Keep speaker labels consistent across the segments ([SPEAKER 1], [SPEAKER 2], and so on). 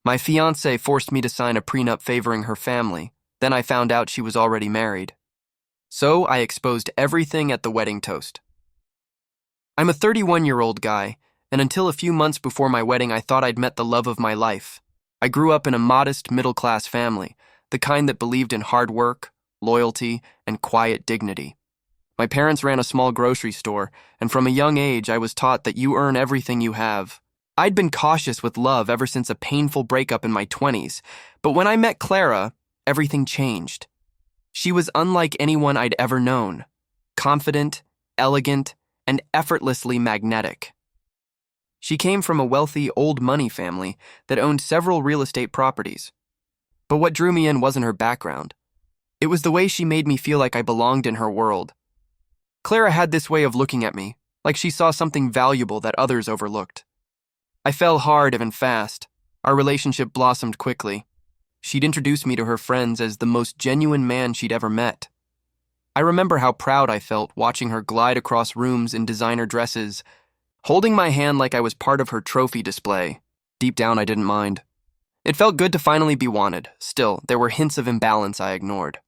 [SPEAKER 1] My fiancée forced me to sign a prenup favoring her family. Then I found out she was already married. So I exposed everything at the wedding toast. I'm a 31-year-old guy, and until a few months before my wedding, I thought I'd met the love of my life. I grew up in a modest, middle-class family, the kind that believed in hard work, loyalty, and quiet dignity. My parents ran a small grocery store, and from a young age, I was taught that you earn everything you have. I'd been cautious with love ever since a painful breakup in my 20s, but when I met Clara, everything changed. She was unlike anyone I'd ever known, confident, elegant, and effortlessly magnetic. She came from a wealthy, old money family that owned several real estate properties. But what drew me in wasn't her background. It was the way she made me feel like I belonged in her world. Clara had this way of looking at me, like she saw something valuable that others overlooked. I fell hard and fast. Our relationship blossomed quickly. She'd introduced me to her friends as the most genuine man she'd ever met. I remember how proud I felt watching her glide across rooms in designer dresses, holding my hand like I was part of her trophy display. Deep down, I didn't mind. It felt good to finally be wanted. Still, there were hints of imbalance I ignored.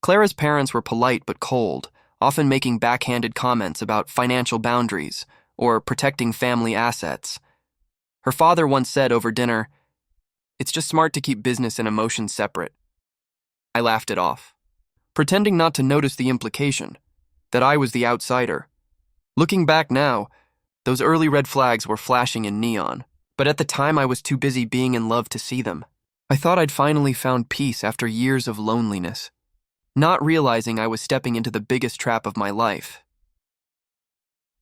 [SPEAKER 1] Clara's parents were polite but cold, often making backhanded comments about financial boundaries or protecting family assets. Her father once said over dinner, "It's just smart to keep business and emotions separate." I laughed it off, pretending not to notice the implication, that I was the outsider. Looking back now, those early red flags were flashing in neon, but at the time I was too busy being in love to see them. I thought I'd finally found peace after years of loneliness, not realizing I was stepping into the biggest trap of my life.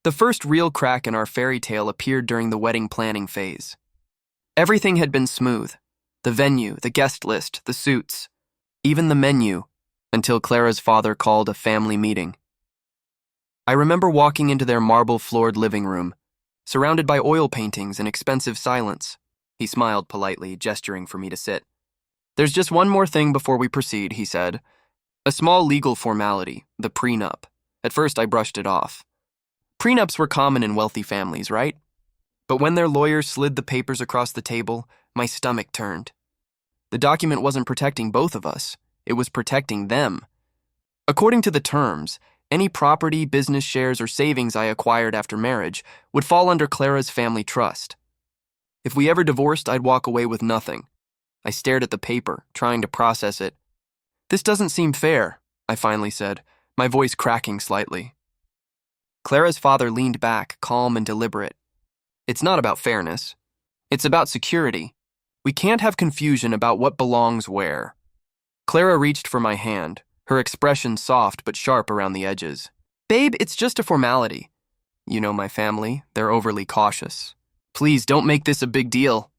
[SPEAKER 1] The first real crack in our fairy tale appeared during the wedding planning phase. Everything had been smooth. The venue, the guest list, the suits, even the menu, until Clara's father called a family meeting. I remember walking into their marble-floored living room, surrounded by oil paintings and expensive silence. He smiled politely, gesturing for me to sit. "There's just one more thing before we proceed," he said. A small legal formality, the prenup. At first, I brushed it off. Prenups were common in wealthy families, right? But when their lawyers slid the papers across the table, my stomach turned. The document wasn't protecting both of us. It was protecting them. According to the terms, any property, business shares, or savings I acquired after marriage would fall under Clara's family trust. If we ever divorced, I'd walk away with nothing. I stared at the paper, trying to process it. "This doesn't seem fair," I finally said, my voice cracking slightly. Clara's father leaned back, calm and deliberate. "It's not about fairness. It's about security. We can't have confusion about what belongs where." Clara reached for my hand, her expression soft but sharp around the edges. "Babe, it's just a formality. You know my family, they're overly cautious. Please don't make this a big deal."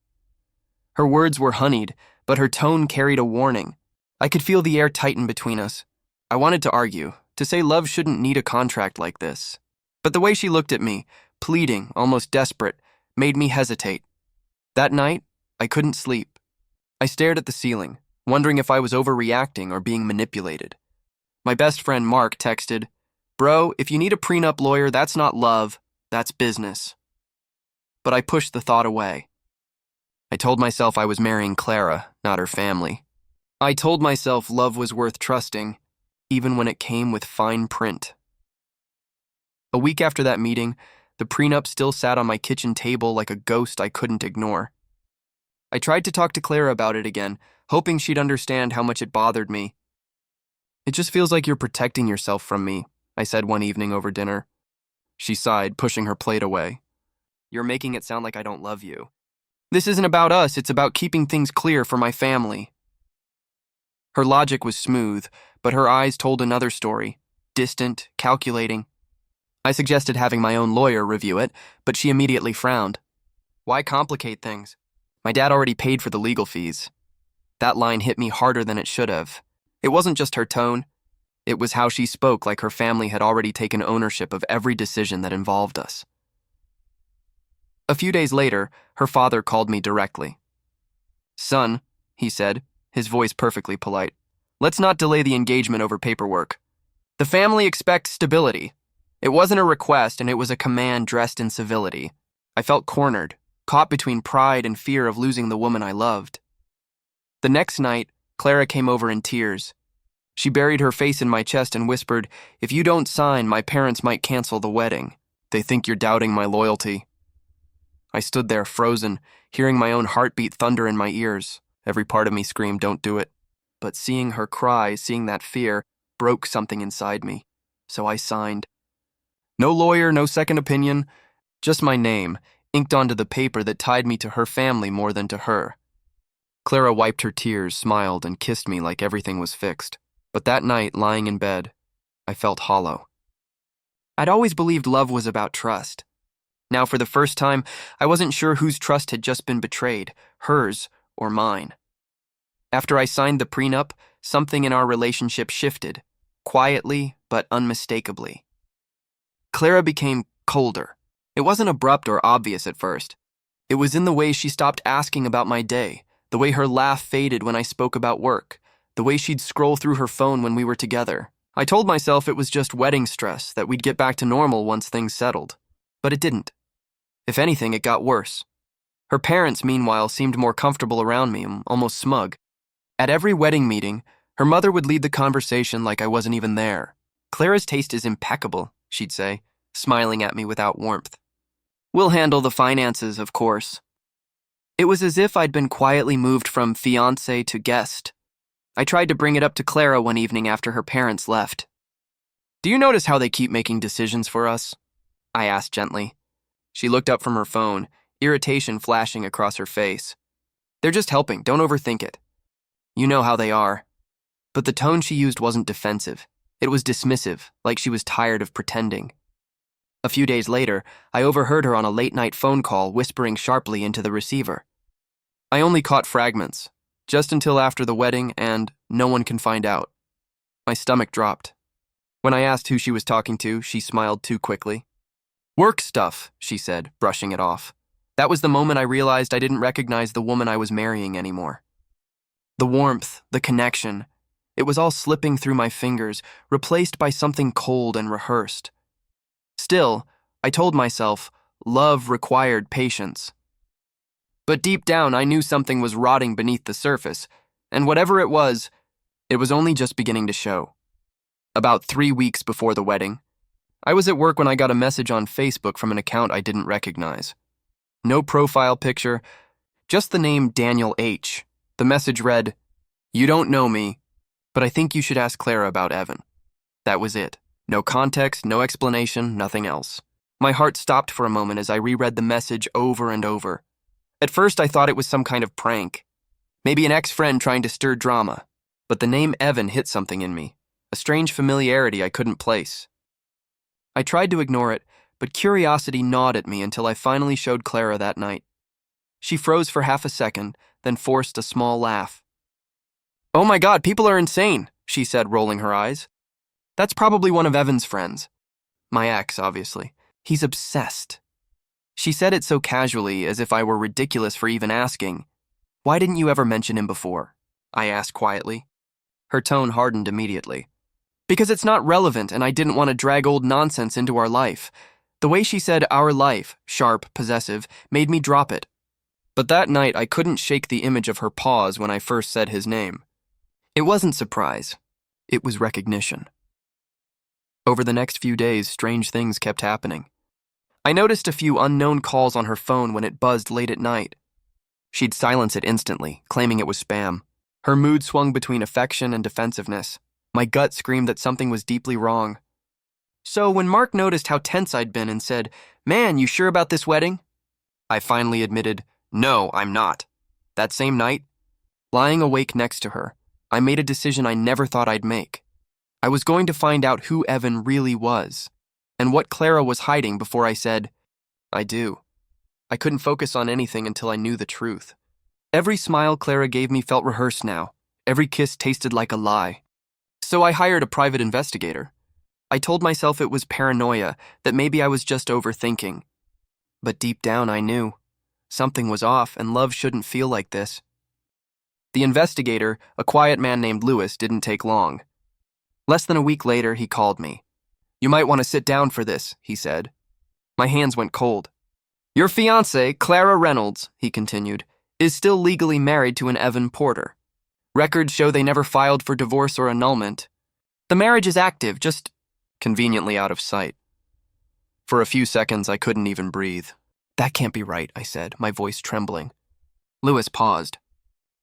[SPEAKER 1] Her words were honeyed, but her tone carried a warning. I could feel the air tighten between us. I wanted to argue, to say love shouldn't need a contract like this. But the way she looked at me, pleading, almost desperate, made me hesitate. That night, I couldn't sleep. I stared at the ceiling, wondering if I was overreacting or being manipulated. My best friend Mark texted, "Bro, if you need a prenup lawyer, that's not love, that's business." But I pushed the thought away. I told myself I was marrying Clara, not her family. I told myself love was worth trusting, even when it came with fine print. A week after that meeting, the prenup still sat on my kitchen table like a ghost I couldn't ignore. I tried to talk to Clara about it again, hoping she'd understand how much it bothered me. "It just feels like you're protecting yourself from me," I said one evening over dinner. She sighed, pushing her plate away. "You're making it sound like I don't love you. This isn't about us, it's about keeping things clear for my family." Her logic was smooth, but her eyes told another story, distant, calculating. I suggested having my own lawyer review it, but she immediately frowned. "Why complicate things? My dad already paid for the legal fees." That line hit me harder than it should have. It wasn't just her tone. It was how she spoke, like her family had already taken ownership of every decision that involved us. A few days later, her father called me directly. "Son," he said, his voice perfectly polite, "let's not delay the engagement over paperwork. The family expects stability. It wasn't a request, and it was a command dressed in civility." I felt cornered. caught between pride and fear of losing the woman I loved. The next night, Clara came over in tears. She buried her face in my chest and whispered, "If you don't sign, my parents might cancel the wedding. They think you're doubting my loyalty." I stood there frozen, hearing my own heartbeat thunder in my ears. Every part of me screamed, "Don't do it." But seeing her cry, seeing that fear, broke something inside me. So I signed. No lawyer, no second opinion, just my name, inked onto the paper that tied me to her family more than to her. Clara wiped her tears, smiled, and kissed me like everything was fixed. But that night, lying in bed, I felt hollow. I'd always believed love was about trust. Now, for the first time, I wasn't sure whose trust had just been betrayed, hers or mine. After I signed the prenup, something in our relationship shifted, quietly but unmistakably. Clara became colder. It wasn't abrupt or obvious at first. It was in the way she stopped asking about my day, the way her laugh faded when I spoke about work, the way she'd scroll through her phone when we were together. I told myself it was just wedding stress, that we'd get back to normal once things settled. But it didn't. If anything, it got worse. Her parents, meanwhile, seemed more comfortable around me, almost smug. At every wedding meeting, her mother would lead the conversation like I wasn't even there. "Clara's taste is impeccable," she'd say, smiling at me without warmth. "We'll handle the finances, of course." It was as if I'd been quietly moved from fiancé to guest. I tried to bring it up to Clara one evening after her parents left. "Do you notice how they keep making decisions for us?" I asked gently. She looked up from her phone, irritation flashing across her face. "They're just helping, don't overthink it. You know how they are." But the tone she used wasn't defensive. It was dismissive, like she was tired of pretending. A few days later, I overheard her on a late-night phone call whispering sharply into the receiver. I only caught fragments, just until after the wedding and "no one can find out." My stomach dropped. When I asked who she was talking to, she smiled too quickly. "Work stuff," she said, brushing it off. That was the moment I realized I didn't recognize the woman I was marrying anymore. The warmth, the connection, it was all slipping through my fingers, replaced by something cold and rehearsed. Still, I told myself, love required patience. But deep down, I knew something was rotting beneath the surface, and whatever it was only just beginning to show. About 3 weeks before the wedding, I was at work when I got a message on Facebook from an account I didn't recognize. No profile picture, just the name Daniel H. The message read, "You don't know me, but I think you should ask Clara about Evan." That was it. No context, no explanation, nothing else. My heart stopped for a moment as I reread the message over and over. At first, I thought it was some kind of prank. Maybe an ex-friend trying to stir drama. But the name Evan hit something in me, a strange familiarity I couldn't place. I tried to ignore it, but curiosity gnawed at me until I finally showed Clara that night. She froze for half a second, then forced a small laugh. "Oh my God, people are insane," she said, rolling her eyes. "That's probably one of Evan's friends." My ex, obviously. "He's obsessed." She said it so casually, as if I were ridiculous for even asking. "Why didn't you ever mention him before?" I asked quietly. Her tone hardened immediately. "Because it's not relevant, and I didn't want to drag old nonsense into our life." The way she said "our life," sharp, possessive, made me drop it. But that night, I couldn't shake the image of her pause when I first said his name. It wasn't surprise. It was recognition. Over the next few days, strange things kept happening. I noticed a few unknown calls on her phone when it buzzed late at night. She'd silence it instantly, claiming it was spam. Her mood swung between affection and defensiveness. My gut screamed that something was deeply wrong. So when Mark noticed how tense I'd been and said, "Man, you sure about this wedding?" I finally admitted, "No, I'm not." That same night, lying awake next to her, I made a decision I never thought I'd make. I was going to find out who Evan really was, and what Clara was hiding before I said, "I do." I couldn't focus on anything until I knew the truth. Every smile Clara gave me felt rehearsed now. Every kiss tasted like a lie. So I hired a private investigator. I told myself it was paranoia, that maybe I was just overthinking. But deep down I knew. Something was off, and love shouldn't feel like this. The investigator, a quiet man named Lewis, didn't take long. Less than a week later, he called me. "You might want to sit down for this," he said. My hands went cold. Your fiancée, Clara Reynolds, he continued, is still legally married to an Evan Porter. Records show they never filed for divorce or annulment. The marriage is active, just conveniently out of sight. For a few seconds, I couldn't even breathe. That can't be right, I said, my voice trembling. Lewis paused.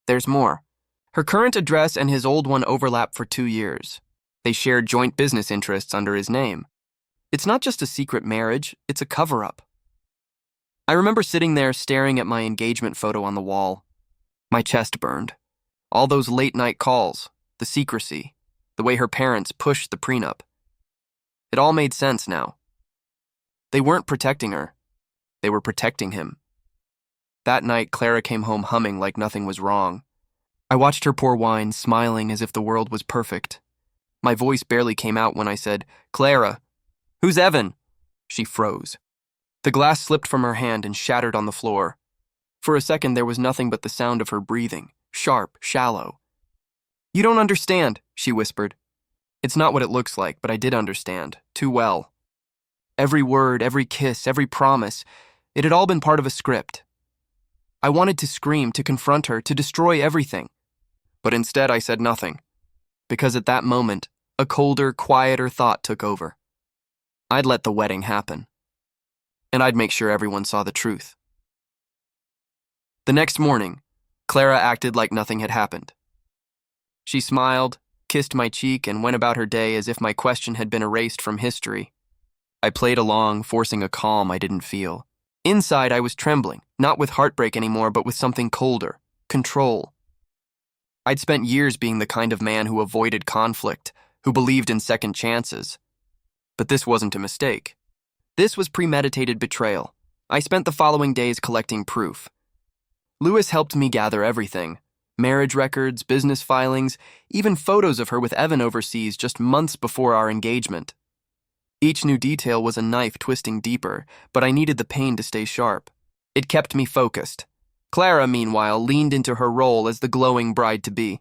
[SPEAKER 1] There's more. Her current address and his old one overlap for 2 years. They shared joint business interests under his name. It's not just a secret marriage, it's a cover-up. I remember sitting there staring at my engagement photo on the wall. My chest burned. All those late-night calls, the secrecy, the way her parents pushed the prenup. It all made sense now. They weren't protecting her. They were protecting him. That night, Clara came home humming like nothing was wrong. I watched her pour wine, smiling as if the world was perfect. My voice barely came out when I said, "Clara, who's Evan?" She froze. The glass slipped from her hand and shattered on the floor. For a second, there was nothing but the sound of her breathing, sharp, shallow. "You don't understand," she whispered. It's not what it looks like, but I did understand, too well. Every word, every kiss, every promise, it had all been part of a script. I wanted to scream, to confront her, to destroy everything. But instead I said nothing, because at that moment, a colder, quieter thought took over. I'd let the wedding happen, and I'd make sure everyone saw the truth. The next morning, Clara acted like nothing had happened. She smiled, kissed my cheek, and went about her day as if my question had been erased from history. I played along, forcing a calm I didn't feel. Inside, I was trembling, not with heartbreak anymore, but with something colder, control. I'd spent years being the kind of man who avoided conflict, who believed in second chances. But this wasn't a mistake. This was premeditated betrayal. I spent the following days collecting proof. Lewis helped me gather everything. Marriage records, business filings, even photos of her with Evan overseas just months before our engagement. Each new detail was a knife twisting deeper, but I needed the pain to stay sharp. It kept me focused. Clara, meanwhile, leaned into her role as the glowing bride-to-be.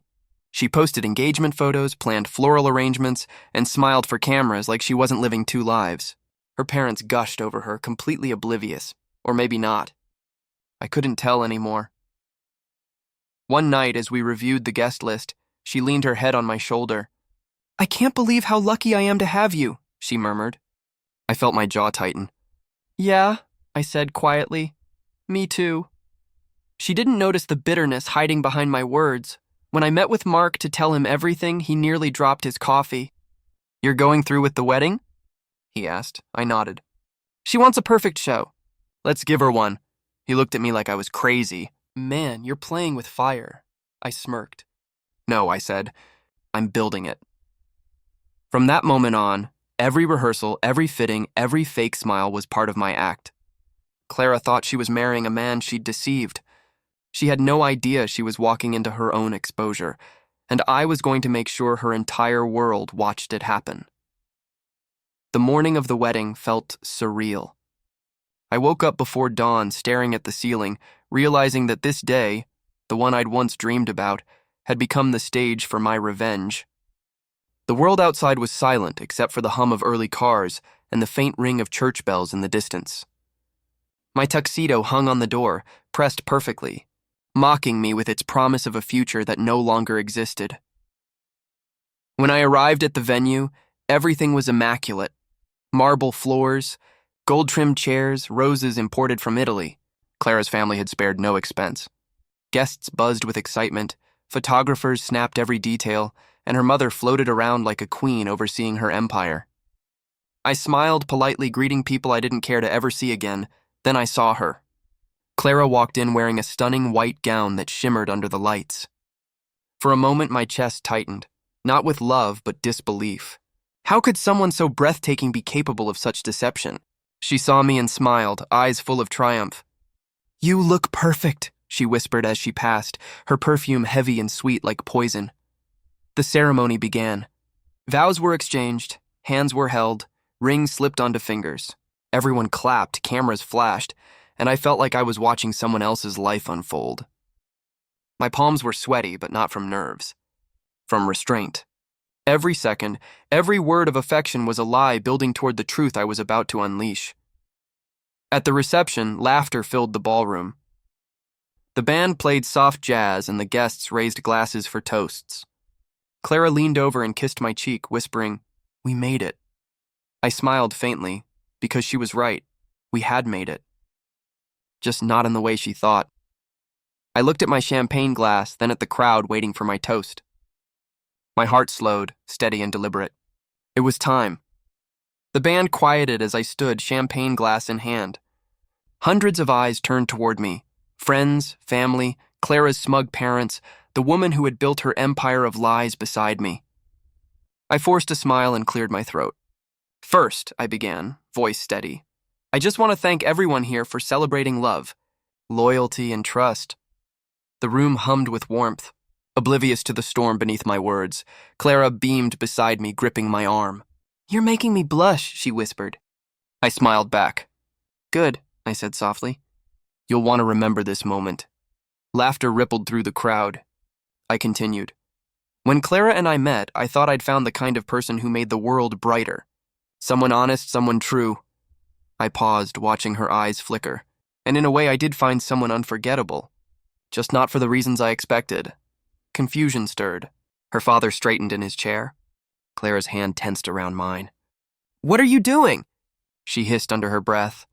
[SPEAKER 1] She posted engagement photos, planned floral arrangements, and smiled for cameras like she wasn't living 2 lives. Her parents gushed over her, completely oblivious. Or maybe not. I couldn't tell anymore. One night, as we reviewed the guest list, she leaned her head on my shoulder. "I can't believe how lucky I am to have you," she murmured. I felt my jaw tighten. "Yeah," I said quietly. "Me too." She didn't notice the bitterness hiding behind my words. When I met with Mark to tell him everything, he nearly dropped his coffee. "You're going through with the wedding?" he asked. I nodded. "She wants a perfect show. Let's give her one." He looked at me like I was crazy. "Man, you're playing with fire." I smirked. "No," I said. "I'm building it." From that moment on, every rehearsal, every fitting, every fake smile was part of my act. Clara thought she was marrying a man she'd deceived. She had no idea she was walking into her own exposure, and I was going to make sure her entire world watched it happen. The morning of the wedding felt surreal. I woke up before dawn staring at the ceiling, realizing that this day, the one I'd once dreamed about, had become the stage for my revenge. The world outside was silent except for the hum of early cars and the faint ring of church bells in the distance. My tuxedo hung on the door, pressed perfectly, mocking me with its promise of a future that no longer existed. When I arrived at the venue, everything was immaculate. Marble floors, gold-trimmed chairs, roses imported from Italy. Clara's family had spared no expense. Guests buzzed with excitement, photographers snapped every detail, and her mother floated around like a queen overseeing her empire. I smiled politely, greeting people I didn't care to ever see again. Then I saw her. Clara walked in wearing a stunning white gown that shimmered under the lights. For a moment, my chest tightened, not with love, but disbelief. How could someone so breathtaking be capable of such deception? She saw me and smiled, eyes full of triumph. "You look perfect," she whispered as she passed, her perfume heavy and sweet like poison. The ceremony began. Vows were exchanged, hands were held, rings slipped onto fingers. Everyone clapped, cameras flashed, and I felt like I was watching someone else's life unfold. My palms were sweaty, but not from nerves. From restraint. Every second, every word of affection was a lie building toward the truth I was about to unleash. At the reception, laughter filled the ballroom. The band played soft jazz and the guests raised glasses for toasts. Clara leaned over and kissed my cheek, whispering, "We made it." I smiled faintly, because she was right. We had made it. Just not in the way she thought. I looked at my champagne glass, then at the crowd waiting for my toast. My heart slowed, steady and deliberate. It was time. The band quieted as I stood, champagne glass in hand. Hundreds of eyes turned toward me. Friends, family, Clara's smug parents, the woman who had built her empire of lies beside me. I forced a smile and cleared my throat. "First," I began, voice steady, "I just want to thank everyone here for celebrating love, loyalty, and trust." The room hummed with warmth. Oblivious to the storm beneath my words, Clara beamed beside me, gripping my arm. "You're making me blush," she whispered. I smiled back. "Good," I said softly. "You'll want to remember this moment." Laughter rippled through the crowd. I continued. "When Clara and I met, I thought I'd found the kind of person who made the world brighter. Someone honest, someone true." I paused, watching her eyes flicker. And in a way, I did find someone unforgettable. Just not for the reasons I expected. Confusion stirred. Her father straightened in his chair. Clara's hand tensed around mine. "What are you doing?" she hissed under her breath.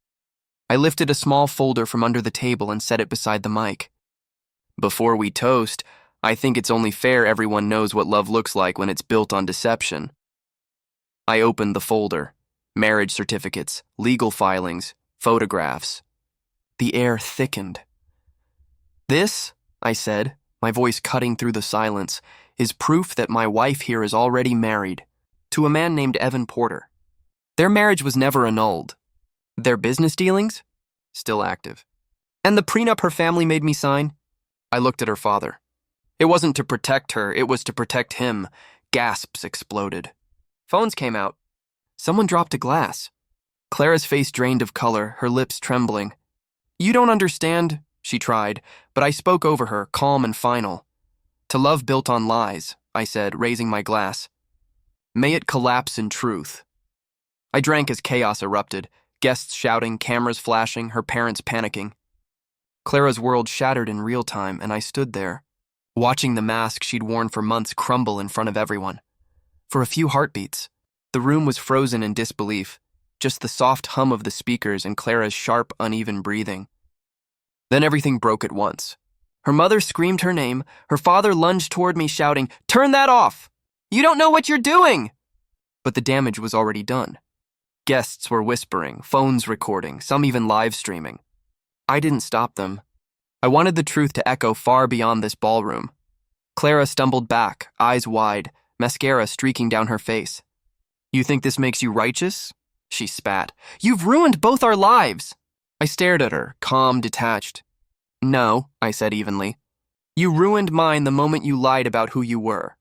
[SPEAKER 1] I lifted a small folder from under the table and set it beside the mic. "Before we toast, I think it's only fair everyone knows what love looks like when it's built on deception." I opened the folder. Marriage certificates, legal filings, photographs. The air thickened. "This," I said, my voice cutting through the silence, "is proof that my wife here is already married to a man named Evan Porter. Their marriage was never annulled. Their business dealings? Still active. And the prenup her family made me sign?" I looked at her father. It wasn't to protect her, it was to protect him. Gasps exploded. Phones came out. Someone dropped a glass. Clara's face drained of color, her lips trembling. "You don't understand," she tried, but I spoke over her, calm and final. "To love built on lies," I said, raising my glass. "May it collapse in truth." I drank as chaos erupted, guests shouting, cameras flashing, her parents panicking. Clara's world shattered in real time, and I stood there, watching the mask she'd worn for months crumble in front of everyone. For a few heartbeats, the room was frozen in disbelief, just the soft hum of the speakers and Clara's sharp, uneven breathing. Then everything broke at once. Her mother screamed her name, her father lunged toward me shouting, "Turn that off! You don't know what you're doing!" But the damage was already done. Guests were whispering, phones recording, some even live streaming. I didn't stop them. I wanted the truth to echo far beyond this ballroom. Clara stumbled back, eyes wide, mascara streaking down her face. "You think this makes you righteous?" she spat. "You've ruined both our lives." I stared at her, calm, detached. "No," I said evenly. "You ruined mine the moment you lied about who you were."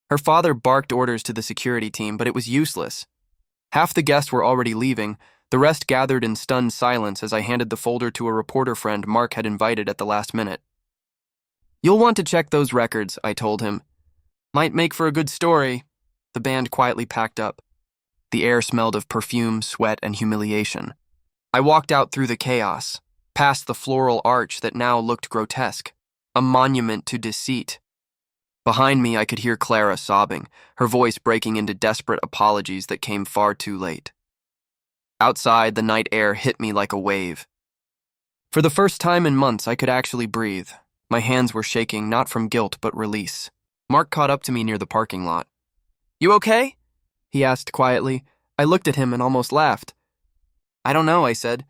[SPEAKER 1] Her father barked orders to the security team, but it was useless. Half the guests were already leaving. The rest gathered in stunned silence as I handed the folder to a reporter friend Mark had invited at the last minute. "You'll want to check those records," I told him. "Might make for a good story." The band quietly packed up. The air smelled of perfume, sweat, and humiliation. I walked out through the chaos, past the floral arch that now looked grotesque, a monument to deceit. Behind me, I could hear Clara sobbing, her voice breaking into desperate apologies that came far too late. Outside, the night air hit me like a wave. For the first time in months, I could actually breathe. My hands were shaking, not from guilt, but release. Mark caught up to me near the parking lot. "You okay?" he asked quietly. I looked at him and almost laughed. "I don't know," I said,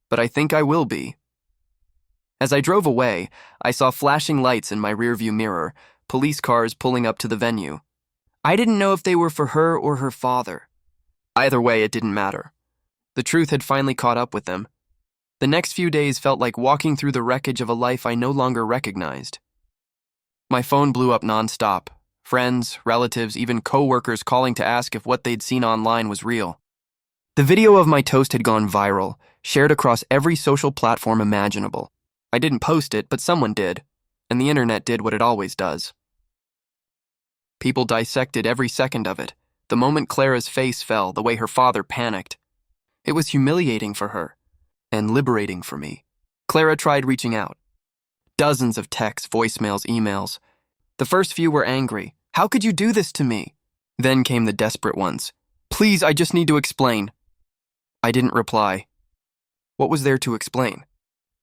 [SPEAKER 1] "but I think I will be." As I drove away, I saw flashing lights in my rearview mirror, police cars pulling up to the venue. I didn't know if they were for her or her father. Either way, it didn't matter. The truth had finally caught up with them. The next few days felt like walking through the wreckage of a life I no longer recognized. My phone blew up nonstop. Friends, relatives, even co-workers calling to ask if what they'd seen online was real. The video of my toast had gone viral, shared across every social platform imaginable. I didn't post it, but someone did, and the internet did what it always does. People dissected every second of it, the moment Clara's face fell, the way her father panicked. It was humiliating for her. and liberating for me. Clara tried reaching out. Dozens of texts, voicemails, emails. The first few were angry. How could you do this to me? Then came the desperate ones. Please, I just need to explain. I didn't reply. What was there to explain?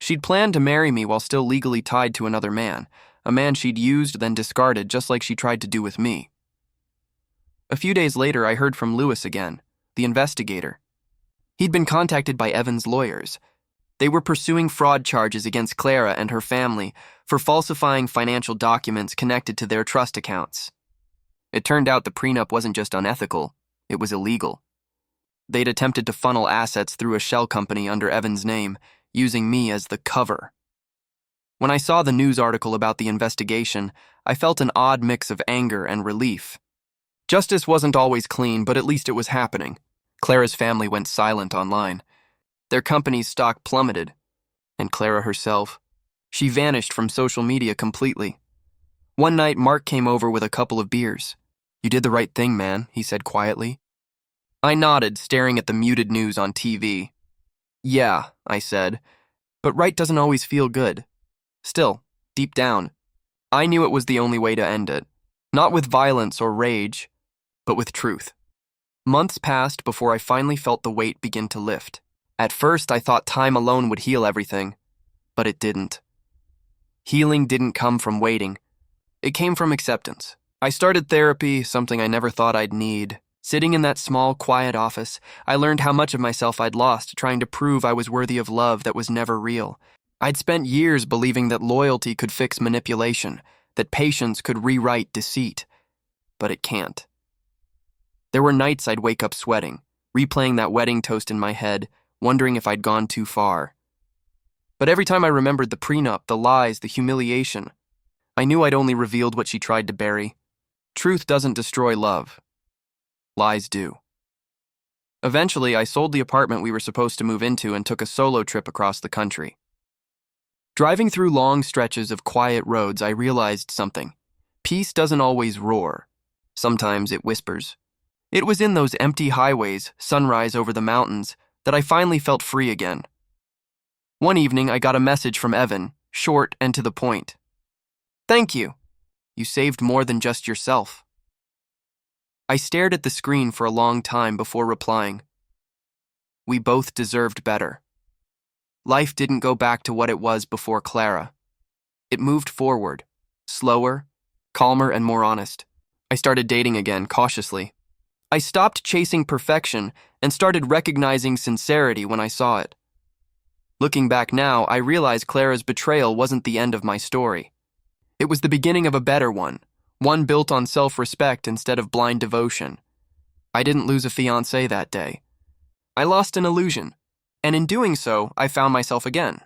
[SPEAKER 1] She'd planned to marry me while still legally tied to another man, a man she'd used then discarded just like she tried to do with me. A few days later, I heard from Lewis again, the investigator. He'd been contacted by Evan's lawyers. They were pursuing fraud charges against Clara and her family for falsifying financial documents connected to their trust accounts. It turned out the prenup wasn't just unethical, it was illegal. They'd attempted to funnel assets through a shell company under Evan's name, using me as the cover. When I saw the news article about the investigation, I felt an odd mix of anger and relief. Justice wasn't always clean, but at least it was happening. Clara's family went silent online. Their company's stock plummeted. And Clara herself, she vanished from social media completely. One night, Mark came over with a couple of beers. You did the right thing, man, he said quietly. I nodded, staring at the muted news on TV. Yeah, I said, but right doesn't always feel good. Still, deep down, I knew it was the only way to end it. Not with violence or rage, but with truth. Months passed before I finally felt the weight begin to lift. At first, I thought time alone would heal everything, but it didn't. Healing didn't come from waiting. It came from acceptance. I started therapy, something I never thought I'd need. Sitting in that small, quiet office, I learned how much of myself I'd lost trying to prove I was worthy of love that was never real. I'd spent years believing that loyalty could fix manipulation, that patience could rewrite deceit. But it can't. There were nights I'd wake up sweating, replaying that wedding toast in my head, wondering if I'd gone too far. But every time I remembered the prenup, the lies, the humiliation, I knew I'd only revealed what she tried to bury. Truth doesn't destroy love. Lies do. Eventually, I sold the apartment we were supposed to move into and took a solo trip across the country. Driving through long stretches of quiet roads, I realized something. Peace doesn't always roar. Sometimes it whispers. It was in those empty highways, sunrise over the mountains, that I finally felt free again. One evening, I got a message from Evan, short and to the point. Thank you. You saved more than just yourself. I stared at the screen for a long time before replying. We both deserved better. Life didn't go back to what it was before Clara. It moved forward, slower, calmer, and more honest. I started dating again, cautiously. I stopped chasing perfection and started recognizing sincerity when I saw it. Looking back now, I realize Clara's betrayal wasn't the end of my story. It was the beginning of a better one built on self-respect instead of blind devotion. I didn't lose a fiancé that day. I lost an illusion, and in doing so, I found myself again.